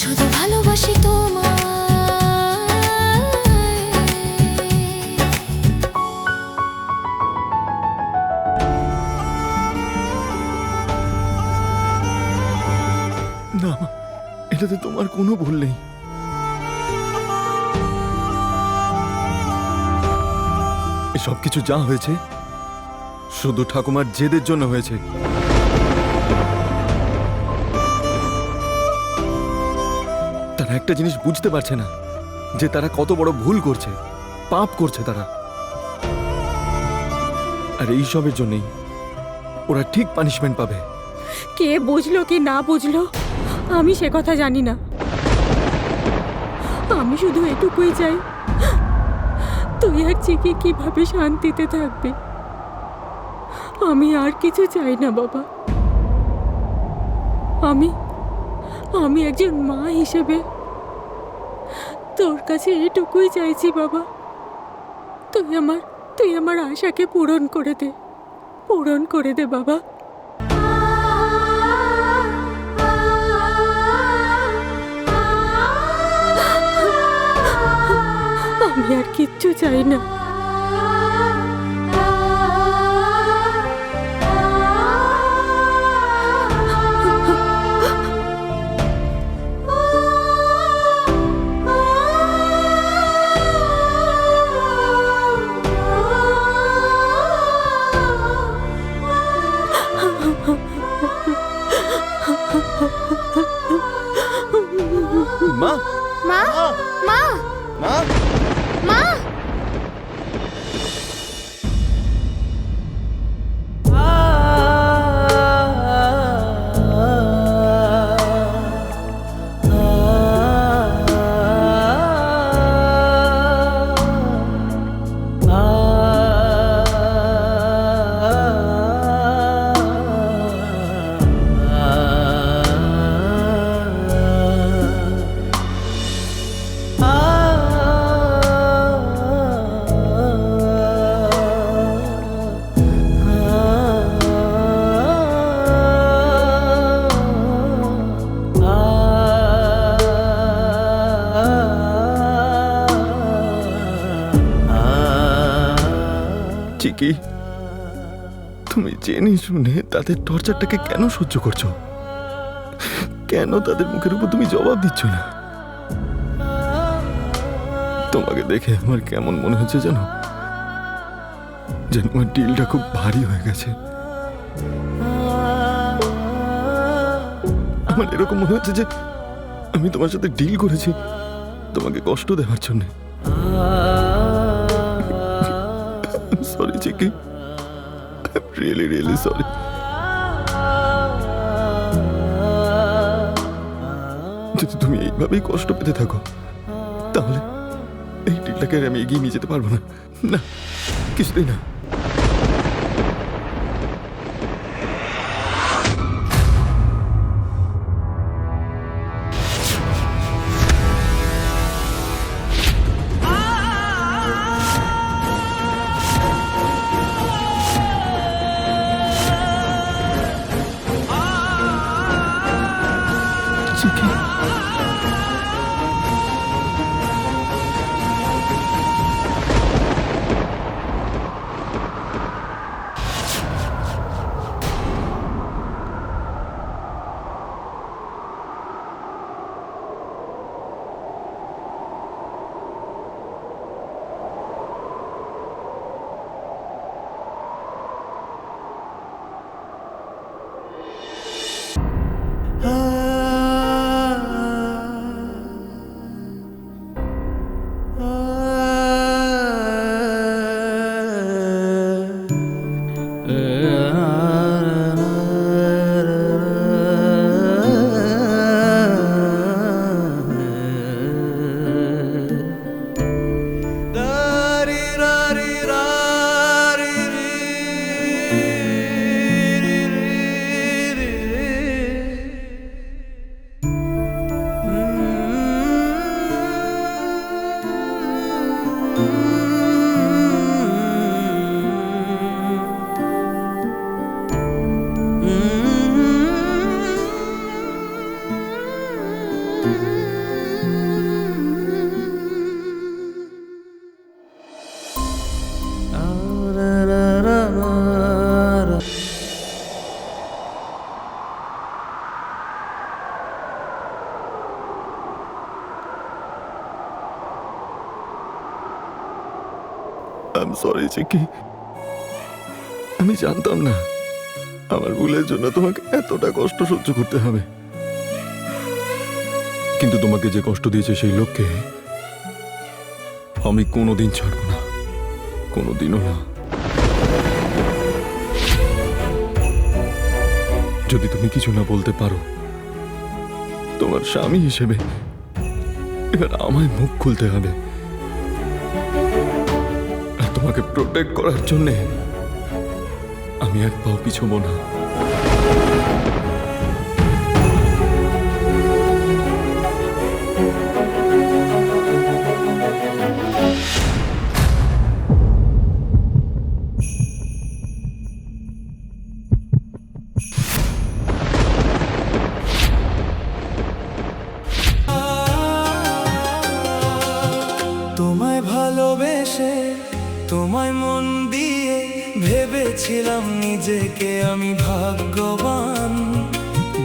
শুধু ভালোবাসি তোমায়। না, এটাতে তোমার কোনো ভুল নেই। এসব কিছু যা হয়েছে শুধু ঠাকুমার জেদের জন্য হয়েছে। তারা একটা জিনিস বুঝতে পারছে না যে তারা কত বড় ভুল করছে, পাপ করছে তারা। আর এই সবের জন্যই ওরা ঠিক পানিশমেন্ট পাবে। কে বুঝলো কি না বুঝলো আমি সে কথা জানি না। আমি শুধু এটুকুই চাই, তুই আর চিকি কিভাবে শান্তিতে থাকবে। আমি আর কিছু চাই না বাবা। আমি একজন মা হিসেবে তোর কাছে এটুকুই চাইছি বাবা, তুই আমার আশাকে পূরণ করে দে বাবা। আমি আর কিচ্ছু চাই না। মা, মা, মা, মা, মা। চিকি, তুমি জেনে শুনে তাদের টর্চারটাকে কেন সহ্য করছো? কেন তাদের মুখের উপর তুমি জবাব দিচ্ছ না? তোমাকে দেখে আমার কেমন মনে হচ্ছে জানো, যেন আমার ডিলটা খুব ভারী হয়ে গেছে। আমার এরকম মনে হচ্ছে যে আমি তোমার সাথে ডিল করেছি তোমাকে কষ্ট দেওয়ার জন্য। সরি চিকি, রিয়েলি রিয়েলি সরি। যদি তুমি এইভাবেই কষ্ট পেতে থাকো তাহলে এই ডিলটাকে আমি এগিয়ে নিয়ে যেতে পারবো না। না, কিছুতেই না। চিকি, আই এম সরি চিকি। আমি জানতাম না আমার ভুলের জন্য তোমাকে এতটা কষ্ট সহ্য করতে হবে, কিন্তু তোমাকে যে কষ্ট দিয়েছে সেই লোককে আমি কোনোদিন ছাড়বো না, কোনোদিনও না। যদি তুমি কিছু না বলতে পারো, তোমার স্বামী হিসেবে এবার আমায় মুখ খুলতে হবে। আর তোমাকে প্রোটেক্ট করার জন্যে আমি এক পাও পিছবো না। তোমায় ভালোবেসে, তোমায় মন দিয়ে ভেবেছিলাম নিজেকে আমি ভাগ্যবান।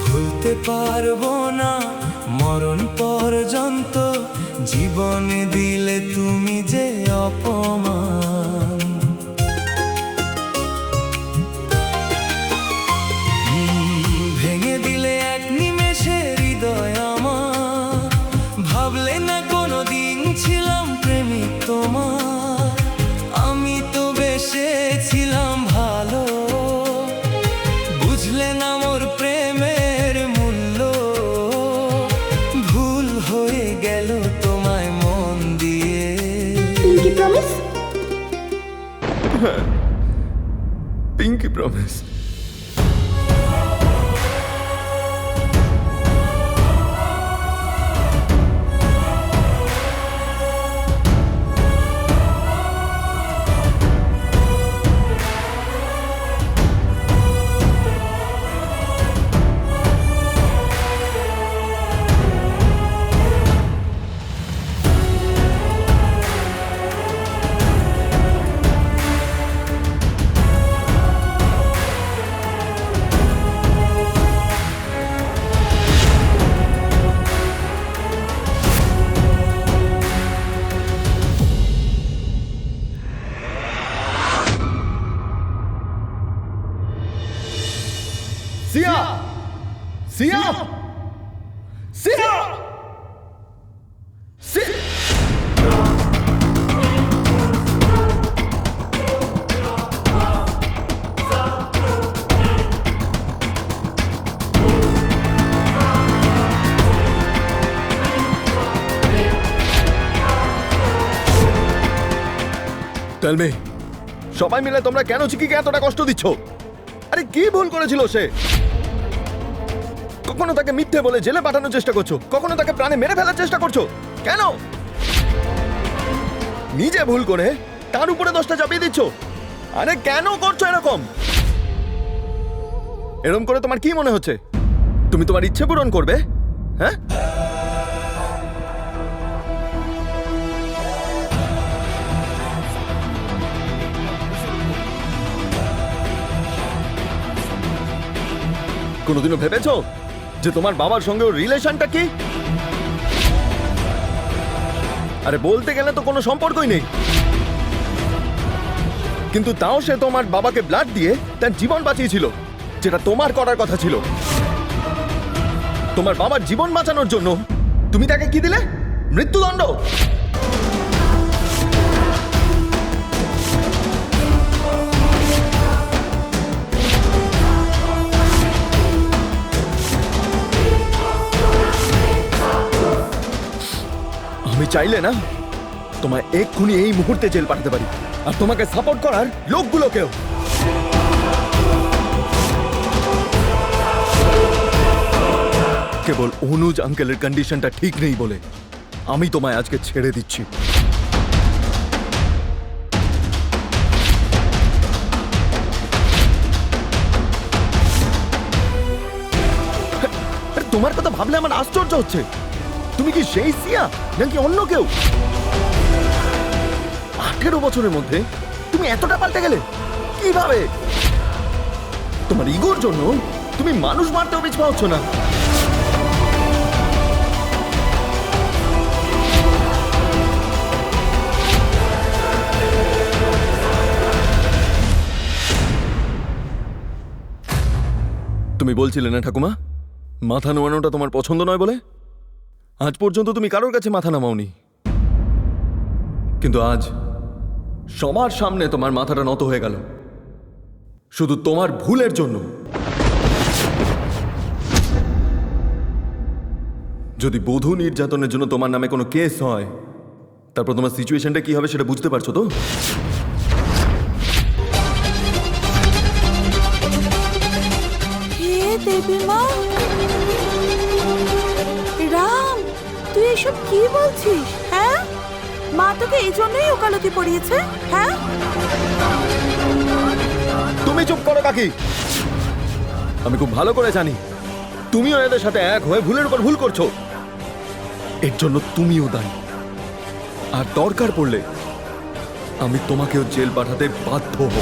ভুলতে পারবো না মরণ পর্যন্ত, জীবনে দিলে তুমি যে অপমান। ভেঙে দিলে এক নিমেষে হৃদয় আমার, ভাবলে না কোনোদিন ছিলাম প্রেমিক তোমার। আমি তো বেসেছিলাম ভালো, বুঝলে না মোর প্রেমের মূল্য। ভুল হয়ে গেল তোমায় মন দিয়ে। Pinky promise. Pinky promise. Siya! Siya! Siya! Tell me, সবাই মিলে তোমরা কেন চিকিকে এতটা কষ্ট দিচ্ছ? আরে কি ভুল করেছিল সে? কখনো তাকে মিথ্যে বলে জেলে পাঠানোর চেষ্টা করছো, কখনো তাকে প্রাণে মেরে ফেলার চেষ্টা করছো। কেন? নিজে ভুল করে তার উপরে দোষটা চাপিয়ে দিচ্ছ। আরে কেন করছো এরকম? এরকম করে তোমার কি মনে হচ্ছে তুমি তোমার ইচ্ছে পূরণ করবে? হ্যাঁ, কোনোদিনও ভেবেছো যে তোমার বাবার সঙ্গে ওর রিলেশনটা কি? আরে বলতে গেলে তো কোনো সম্পর্কই নেই, কিন্তু তাও সে তোমার বাবাকে ব্লাড দিয়ে তার জীবন বাঁচিয়েছিল, যেটা তোমার করার কথা ছিল। তোমার বাবার জীবন বাঁচানোর জন্য তুমি তাকে কি দিলে? মৃত্যুদণ্ড। আমি চাইলে না তোমায় এক্ষুনি এই মুহূর্তে জেল পাঠাতে পারি, আর তোমাকে সাপোর্ট করার লোকগুলোকেও। কেবল অনুজ আঙ্কেলের কন্ডিশনটা ঠিক নেই বলে আমি তোমায় আজকে ছেড়ে দিচ্ছি। তোমার কথা ভাবলে আমার আশ্চর্য হচ্ছে। তুমি কি সেই সিয়া নাকি অন্য কেউ? 18 বছরের মধ্যে তুমি এতটা পাল্টে গেলে কিভাবে? তোমার ইগোর জন্য তুমি মানুষ মারতেও পিছপা হচ্ছ না। তুমি বলছিলে না ঠাকুমা, মাথা নোয়ানোটা তোমার পছন্দ নয় বলে? আজ পর্যন্ত তুমি কারোর কাছে মাথা নামাওনি, কিন্তু আজ সবার সামনে তোমার মাথাটা নত হয়ে গেল শুধু তোমার ভুলের জন্য। যদি বধূ নির্যাতনের জন্য তোমার নামে কোনো কেস হয়, তারপর তোমার সিচুয়েশনটা কি হবে সেটা বুঝতে পারছো তো? হে দেবী মা, রাম, তুই এসব কি বলছিস? হ্যাঁ, মা তোকে এই জন্যই ওকালতি পড়িয়েছে? হ্যাঁ, তুমি চুপ করো কাকি। আমি খুব ভালো করে জানি তুমিও এদের সাথে এক হয়ে ভুলের উপর ভুল করছো। এর জন্য তুমিও দায়ী, আর দরকার পড়লে আমি তোমাকেও জেল পাঠাতে বাধ্য হব।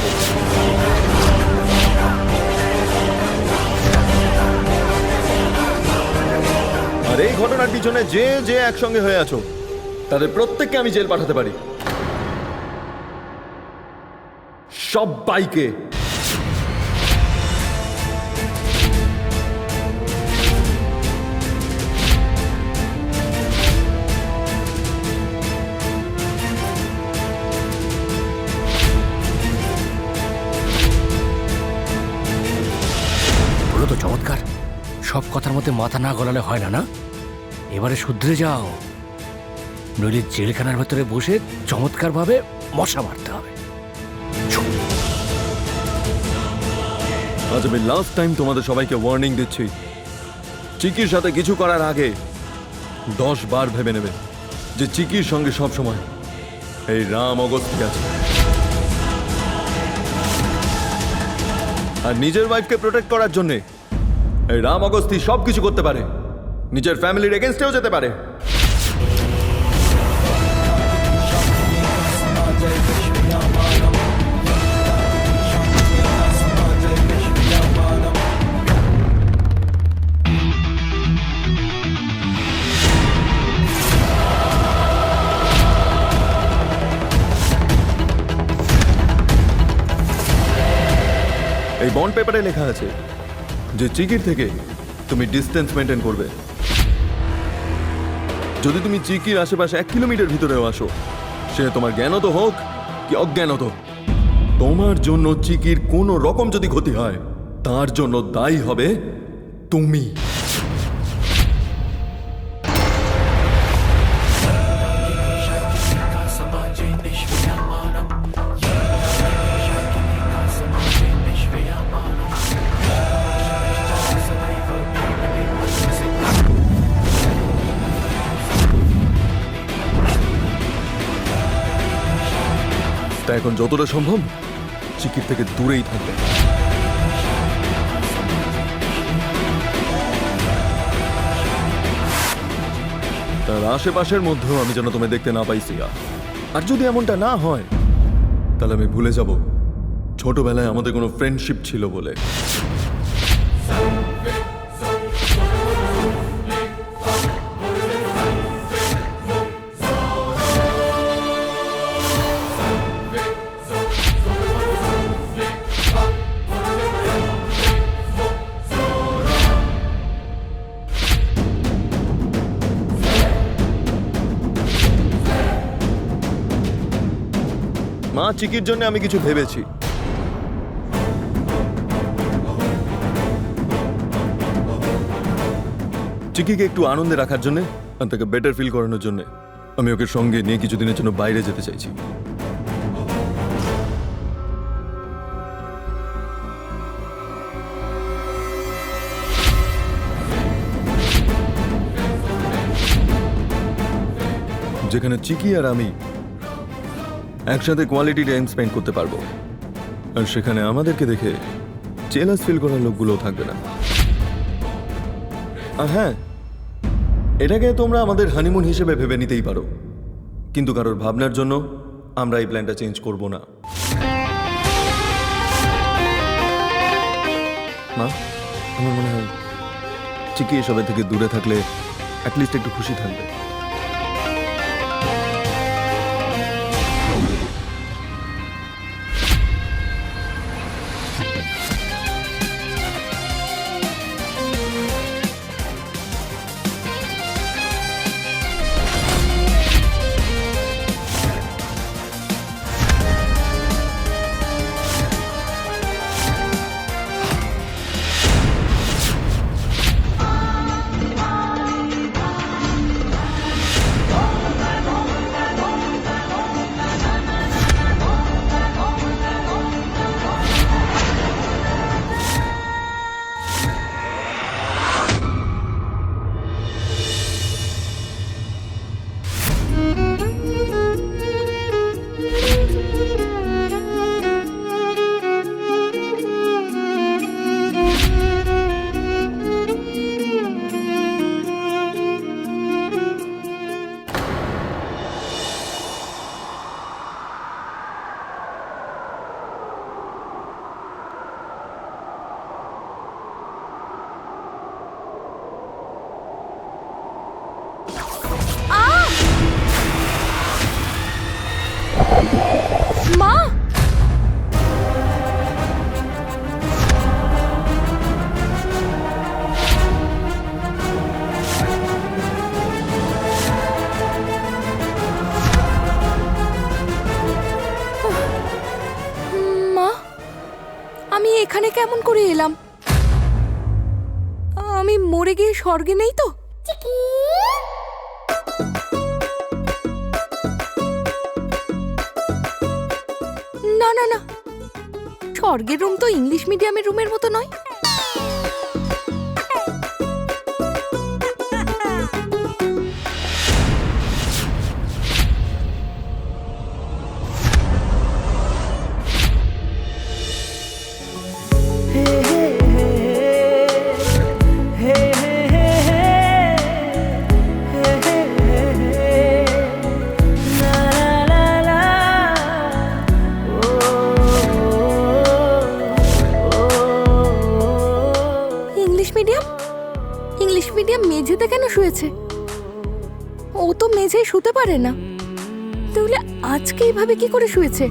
আর এই ঘটনার পিছনে যে যে একসঙ্গে হয়ে আছো তাদের প্রত্যেককে আমি জেল পাঠাতে পারি, সবাইকে। বলো তো চমৎকার, সব কথার মধ্যে মাথা না গলালে হয় না, না? এবারে শুধরে যাও, নইলে জেলখানার ভেতরে বসে চমৎকারভাবে মশা মারতে হবে। আজ আমি লাস্ট টাইম তোমাদের সবাইকে ওয়ার্নিং দিচ্ছি, চিকির সাথে কিছু করার আগে 10 বার ভেবে নেবে যে চিকির সঙ্গে সব সময় এই রাম অগস্তি আছে। আর নিজের ওয়াইফকে প্রোটেক্ট করার জন্য এই রাম অগস্তি সব কিছু করতে পারে, নিজের ফ্যামিলির এগেনস্টেও যেতে পারে। এই বন্ড পেপারে লেখা আছে যে চিকির থেকে তুমি ডিস্টেন্স মেনটেন করবে। যদি তুমি চিকির আশেপাশে 1 কিলোমিটার ভিতরেও আসো, সে তোমার জ্ঞানত হোক কি অজ্ঞানত, তোমার জন্য চিকির কোনো রকম যদি ক্ষতি হয় তার জন্য দায়ী হবে তুমি। তাই এখন যতটা সম্ভব চিকির থেকে দূরেই থাকবে। তার আশেপাশের মধ্যেও আমি যেন তোমায় দেখতে না পাই সিয়া। আর যদি এমনটা না হয় তাহলে আমি ভুলে যাব ছোটবেলায় আমাদের কোনো ফ্রেন্ডশিপ ছিল বলে। মা, চিকির জন্য আমি কিছু ভেবেছি। চিকিকে একটু আনন্দে রাখার জন্য আর তাকে বেটার ফিল করানোর জন্য আমি ওকে সঙ্গে নিয়ে কিছুদিনের জন্য বাইরে যেতে চাইছি। যেখানে চিকি আর আমি একসাথে কোয়ালিটি টাইম স্পেন্ড করতে পারবো, আর সেখানে আমাদেরকে দেখে জেলাস ফিল করার লোকগুলোও থাকবে না। আর হ্যাঁ, এটাকে তোমরা আমাদের হানিমুন হিসেবে ভেবে নিতেই পারো, কিন্তু কারোর ভাবনার জন্য আমরা এই প্ল্যানটা চেঞ্জ করব না। মা, আমার মনে হয় চিকি এসবের থেকে দূরে থাকলে অ্যাটলিস্ট একটু খুশি থাকবে। কেমন করে এলাম? আমি মরে গিয়ে স্বর্গে নেই তো? না না না, স্বর্গের রুম তো ইংলিশ মিডিয়ামের রুমের মতো নয়। ইংলিশ মিডিয়াম মেঝেতে কেন শুয়েছে? ও তো মেঝেই শুতে পারে না, তাহলে আজকে এইভাবে কি করে শুয়েছে?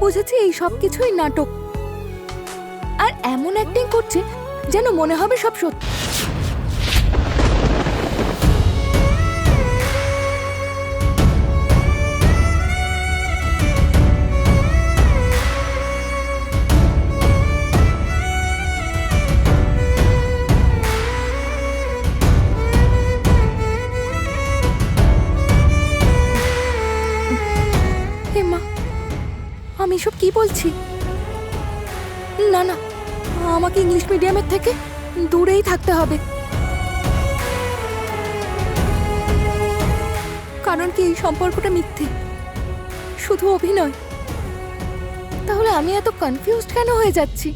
বুঝেছি এই সব কিছুই নাটক, আর এমন অ্যাক্টিং করছে যেন মনে হবে সব সত্যি। আমি সব কি বলছি? না না, আমাকে ইংলিশ মিডিয়ামের থেকে দূরেই থাকতে হবে। কারণ কি এই সম্পর্কটা মিথ্যে, শুধু অভিনয়। তাহলে আমি এত কনফিউজড কেন হয়ে যাচ্ছি?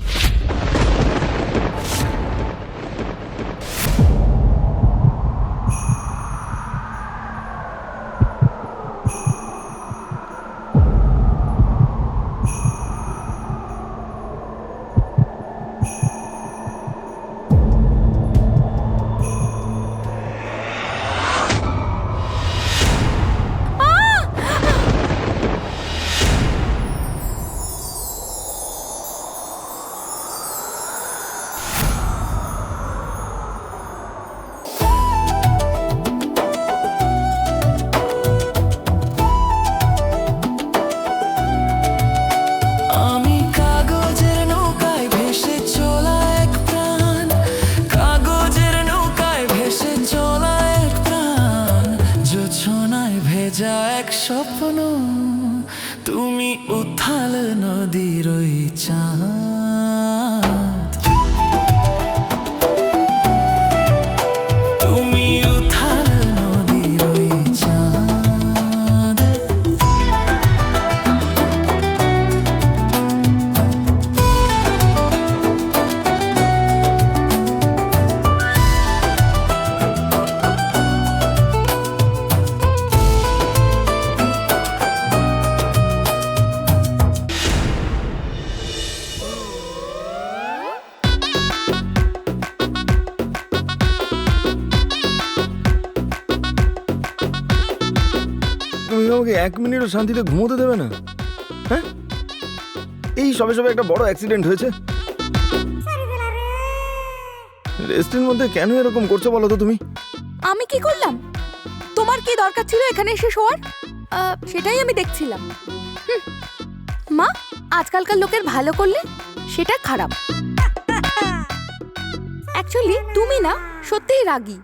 স্বপ্ন তুমি উথাল নদীর ওই চাঁদ, তুমি উথাল নদীর ওই চাঁদ। আমাকে 1 মিনিটও শান্তিতে ঘুমোতে দেবে না? হ্যাঁ, এই সবে সবে একটা বড় অ্যাক্সিডেন্ট হয়েছে, রেস্টের মধ্যে কেন এরকম করছো বলো তো? তুমি আমি কি করলাম? তোমার কি দরকার ছিল এখানে এসে শোয়ার? সেটাই আমি দেখছিলাম। মা, আজকালকার লোকের ভালো করলে সেটা খারাপ। অ্যাকচুয়ালি তুমি না সত্যিই রাগী।